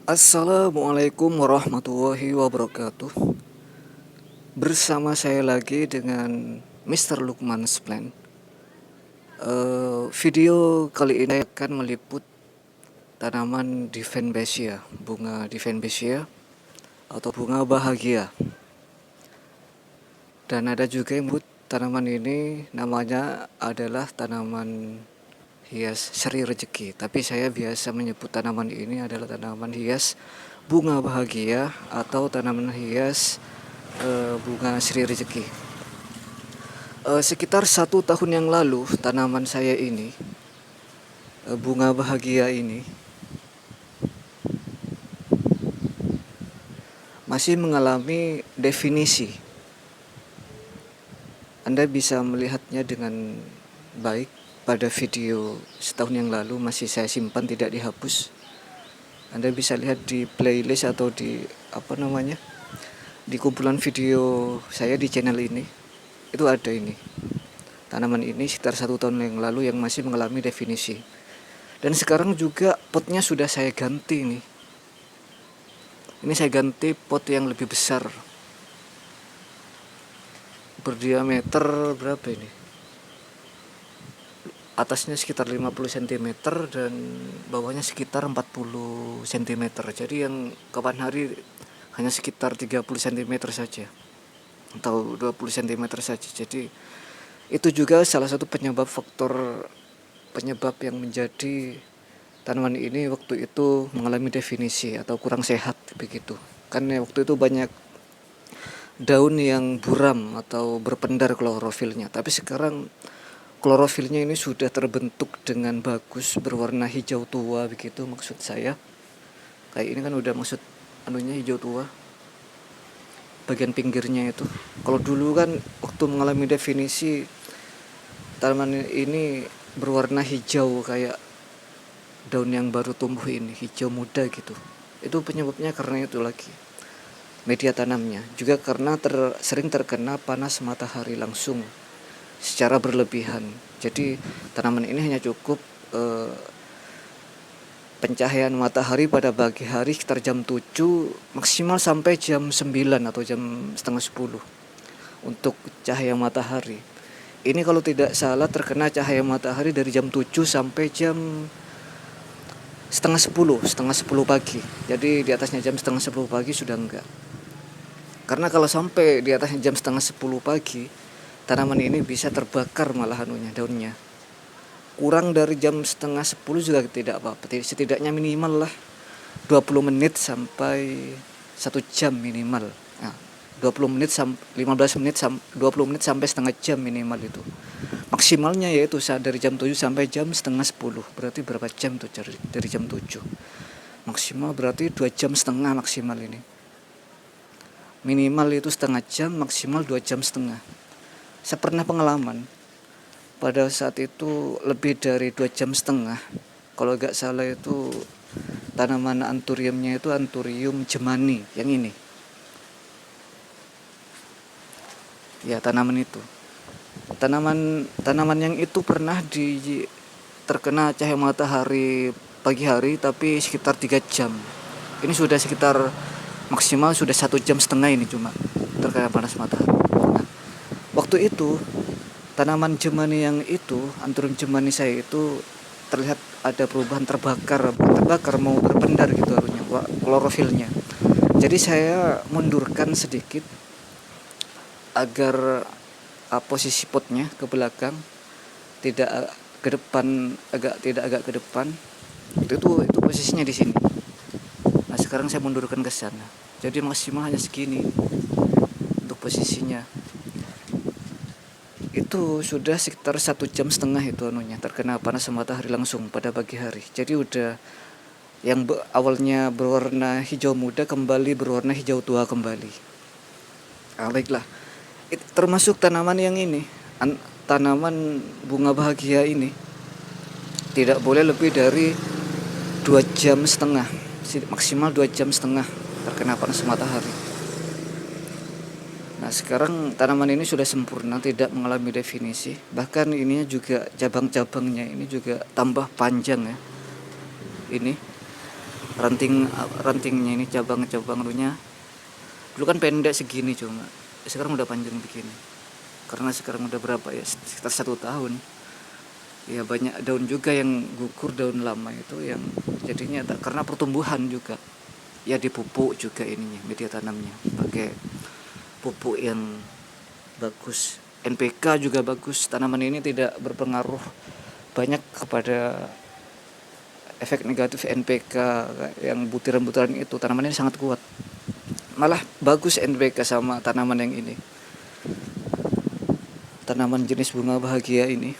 Assalamualaikum warahmatullahi wabarakatuh. Bersama saya lagi dengan Mr. Lukman Splen. Video kali ini akan meliput tanaman Divenbasia, bunga Divenbasia atau bunga bahagia. Dan ada juga yang menyebut tanaman ini namanya adalah tanaman hias Sri Rezeki. Tapi saya biasa menyebut tanaman ini adalah tanaman hias bunga bahagia atau tanaman hias bunga Sri Rezeki. Sekitar 1 tahun yang lalu tanaman saya ini, bunga bahagia ini, masih mengalami definisi. Anda bisa melihatnya dengan baik pada video setahun yang lalu, masih saya simpan tidak dihapus. Anda bisa lihat di playlist atau di di kumpulan video saya di channel ini. Itu ada ini. Tanaman ini sekitar 1 tahun yang lalu yang masih mengalami definisi. Dan sekarang juga potnya sudah saya ganti nih. Ini saya ganti pot yang lebih besar. Berdiameter berapa ini? Atasnya sekitar 50 cm dan bawahnya sekitar 40 cm. Jadi yang kapan hari hanya sekitar 30 cm saja atau 20 cm saja. Jadi itu juga salah satu penyebab yang menjadi tanaman ini waktu itu mengalami definisi atau kurang sehat begitu. Karena waktu itu banyak daun yang buram atau berpendar klorofilnya. Tapi sekarang klorofilnya ini sudah terbentuk dengan bagus, berwarna hijau tua begitu maksud saya. Kayak ini kan udah maksud hijau tua. Bagian pinggirnya itu. Kalau dulu kan waktu mengalami definisi tanaman ini berwarna hijau kayak daun yang baru tumbuh ini, hijau muda gitu. Itu penyebabnya karena itu lagi. Media tanamnya juga karena sering terkena panas matahari langsung secara berlebihan. Jadi tanaman ini hanya cukup pencahayaan matahari pada pagi hari sekitar jam 7 maksimal sampai jam 9 atau jam setengah 10 untuk cahaya matahari. Ini kalau tidak salah terkena cahaya matahari dari jam 7 sampai jam setengah 10 pagi. Jadi di atasnya jam setengah 10 pagi sudah enggak. Karena kalau sampai di atasnya jam setengah 10 pagi, tanaman ini bisa terbakar malah daunnya. Kurang dari jam setengah 10 juga tidak apa-apa. Setidaknya minimal lah 20 menit sampai 1 jam minimal. Nah, 20 menit 15 menit 20 menit sampai setengah jam minimal itu. Maksimalnya yaitu dari jam 7 sampai jam setengah 10. Berarti berapa jam tuh dari jam 7? Maksimal berarti 2 jam setengah maksimal ini. Minimal itu setengah jam, maksimal 2 jam setengah. Saya pernah pengalaman pada saat itu lebih dari 2 jam setengah. Kalau gak salah itu tanaman anthuriumnya itu Anthurium jemani yang ini. Ya, tanaman itu. Tanaman yang itu pernah terkena cahaya matahari pagi hari tapi sekitar 3 jam. Ini sudah sekitar maksimal sudah 1 jam setengah ini cuma terkena panas matahari. Nah, waktu itu tanaman jemani yang itu, Anthurium jemani saya itu terlihat ada perubahan terbakar mau berpendar gitu harusnya klorofilnya. Jadi saya mundurkan sedikit agar posisi potnya ke belakang, tidak ke depan, tidak agak ke depan. Itu posisinya di sini. Nah, sekarang saya mundurkan ke sana. Jadi maksimal hanya segini untuk posisinya. Itu sudah sekitar 1 jam setengah itu terkena panas matahari langsung pada pagi hari. Jadi udah yang awalnya berwarna hijau muda kembali berwarna hijau tua kembali. Baiklah. Termasuk tanaman yang ini, tanaman bunga bahagia ini tidak boleh lebih dari 2 jam setengah, maksimal 2 jam setengah terkena panas matahari. Nah, sekarang tanaman ini sudah sempurna, tidak mengalami definisi. Bahkan ininya juga cabang-cabangnya ini juga tambah panjang ya. Ini rantingnya ini, cabang-cabang dulunya dulu kan pendek segini, cuma sekarang udah panjang begini karena sekarang udah berapa ya, sekitar 1 tahun ya. Banyak daun juga yang gugur, daun lama itu yang jadinya karena pertumbuhan juga ya, dipupuk juga ininya, media tanamnya pakai pupuk yang bagus. NPK juga bagus. Tanaman ini tidak berpengaruh banyak kepada efek negatif NPK yang butiran-butiran itu. Tanaman ini sangat kuat, malah bagus NPK sama tanaman yang ini, tanaman jenis bunga bahagia ini.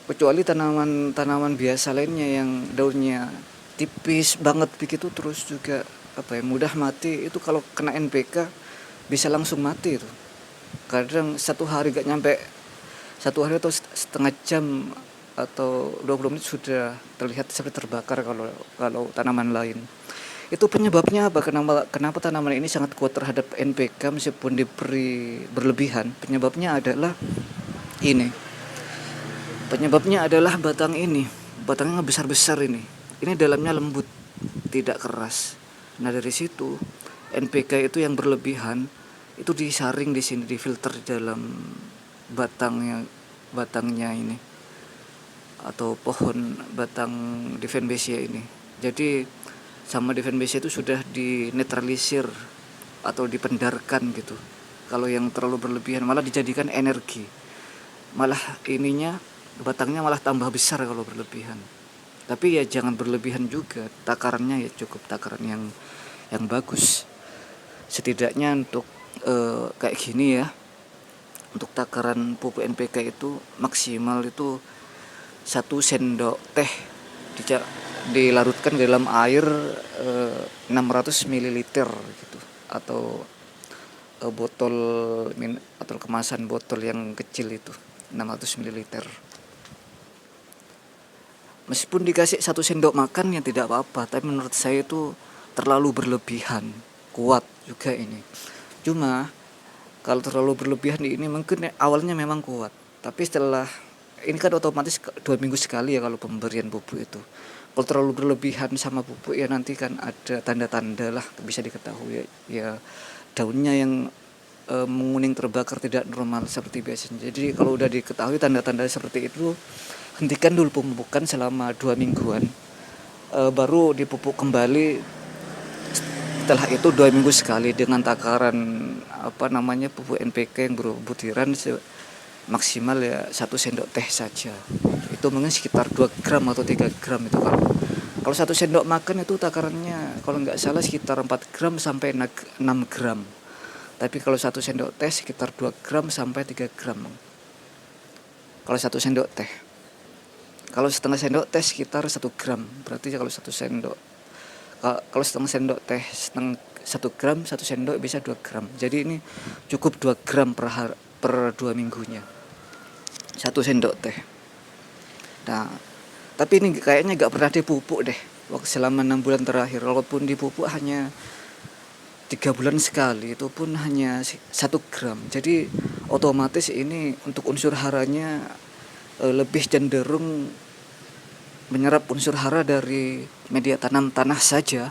Kecuali tanaman biasa lainnya yang daunnya tipis banget begitu, terus juga mudah mati. Itu kalau kena NPK bisa langsung mati itu. Kadang 1 hari gak nyampe 1 hari atau setengah jam atau 20 menit sudah terlihat seperti terbakar kalau tanaman lain. Itu penyebabnya apa? Kenapa tanaman ini sangat kuat terhadap NPK meskipun diberi berlebihan? Penyebabnya adalah ini. Penyebabnya adalah batang ini. Batangnya besar-besar ini. Ini dalamnya lembut, tidak keras. Nah, dari situ NPK itu yang berlebihan itu disaring di sini, difilter di dalam batangnya ini, atau pohon batang Divenbesia ini. Jadi sama Divenbesia itu sudah dinetralisir atau dipendarkan gitu. Kalau yang terlalu berlebihan malah dijadikan energi, malah batangnya malah tambah besar kalau berlebihan. Tapi ya jangan berlebihan juga, takarannya ya cukup takaran yang bagus. Setidaknya untuk kayak gini ya, untuk takaran pupuk NPK itu maksimal itu 1 sendok teh dilarutkan ke dalam air 600 ml gitu, atau botol atau kemasan botol yang kecil itu 600 ml. Meskipun dikasih 1 sendok makan ya tidak apa-apa, tapi menurut saya itu terlalu berlebihan. Kuat juga ini. Cuma kalau terlalu berlebihan ini mungkin awalnya memang kuat, tapi setelah ini kan otomatis 2 minggu sekali ya kalau pemberian pupuk itu. Kalau terlalu berlebihan sama pupuk ya nanti kan ada tanda-tanda lah, bisa diketahui ya daunnya yang menguning terbakar tidak normal seperti biasanya. Jadi kalau udah diketahui tanda-tanda seperti itu, hentikan dulu pemupukan selama 2 mingguan, baru dipupuk kembali. Setelah itu 2 minggu sekali dengan takaran pupuk NPK yang berbutiran maksimal ya 1 sendok teh saja. Itu mungkin sekitar 2 gram atau 3 gram itu. Kalau 1 sendok makan itu takarannya kalau nggak salah sekitar 4 gram sampai 6 gram. Tapi kalau 1 sendok teh sekitar 2 gram sampai 3 gram. Kalau 1 sendok teh. Kalau setengah sendok teh sekitar 1 gram. Berarti kalau 1 sendok, kalau setengah sendok teh 1 gram, 1 sendok bisa 2 gram. Jadi ini cukup 2 gram per 2 minggunya 1 sendok teh. Nah, tapi ini kayaknya gak pernah dipupuk deh selama 6 bulan terakhir. Walaupun dipupuk hanya 3 bulan sekali, itu pun hanya 1 gram. Jadi otomatis ini untuk unsur haranya lebih cenderung menyerap unsur hara dari media tanam tanah saja.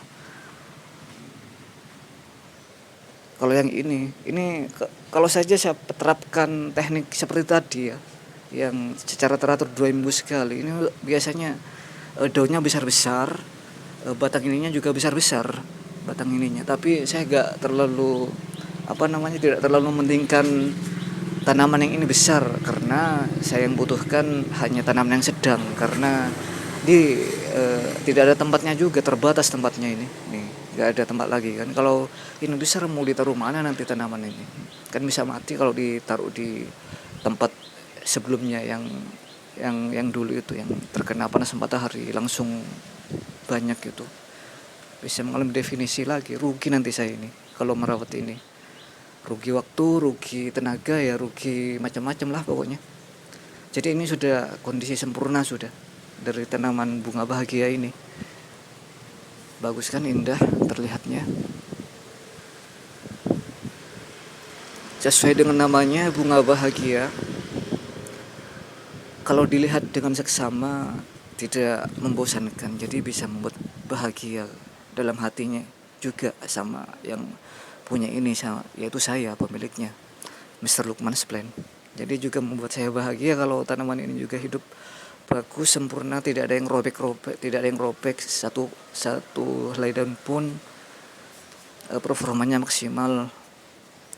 Kalau yang ini kalau saja saya terapkan teknik seperti tadi ya, yang secara teratur 2 minggu sekali, ini biasanya daunnya besar-besar, batang ininya juga besar-besar batang ininya. Tapi saya gak terlalu tidak terlalu mementingkan tanaman yang ini besar, karena saya yang butuhkan hanya tanaman yang sedang, karena tidak ada tempatnya juga, terbatas tempatnya ini. Nih, nggak ada tempat lagi kan. Kalau ini besar mau ditaruh mana nanti tanaman ini? Kan bisa mati kalau ditaruh di tempat sebelumnya yang dulu itu, yang terkena panas matahari langsung banyak itu. Bisa mengalami definisi lagi, rugi nanti saya ini kalau merawat ini. Rugi waktu, rugi tenaga, ya rugi macam-macam lah pokoknya. Jadi ini sudah kondisi sempurna sudah dari tanaman bunga bahagia ini. Bagus kan, indah terlihatnya. Sesuai dengan namanya, bunga bahagia. Kalau dilihat dengan seksama, tidak membosankan, jadi bisa membuat bahagia dalam hatinya juga sama yang punya ini, sama yaitu saya pemiliknya, Mr. Lukman's Plan. Jadi juga membuat saya bahagia kalau tanaman ini juga hidup bagus, sempurna, tidak ada yang robek-robek, tidak ada yang robek satu helai daun pun. Performanya maksimal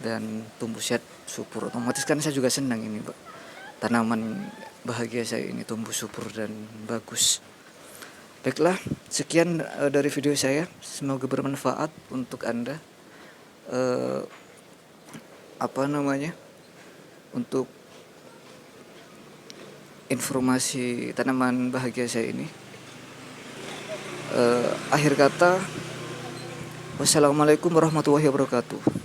dan tumbuh sehat subur. Otomatis kan saya juga senang ini, Pak. Tanaman bahagia saya ini tumbuh subur dan bagus. Baiklah, sekian dari video saya. Semoga bermanfaat untuk Anda. Untuk informasi tanaman bahagia saya ini. Akhir kata, wassalamualaikum warahmatullahi wabarakatuh.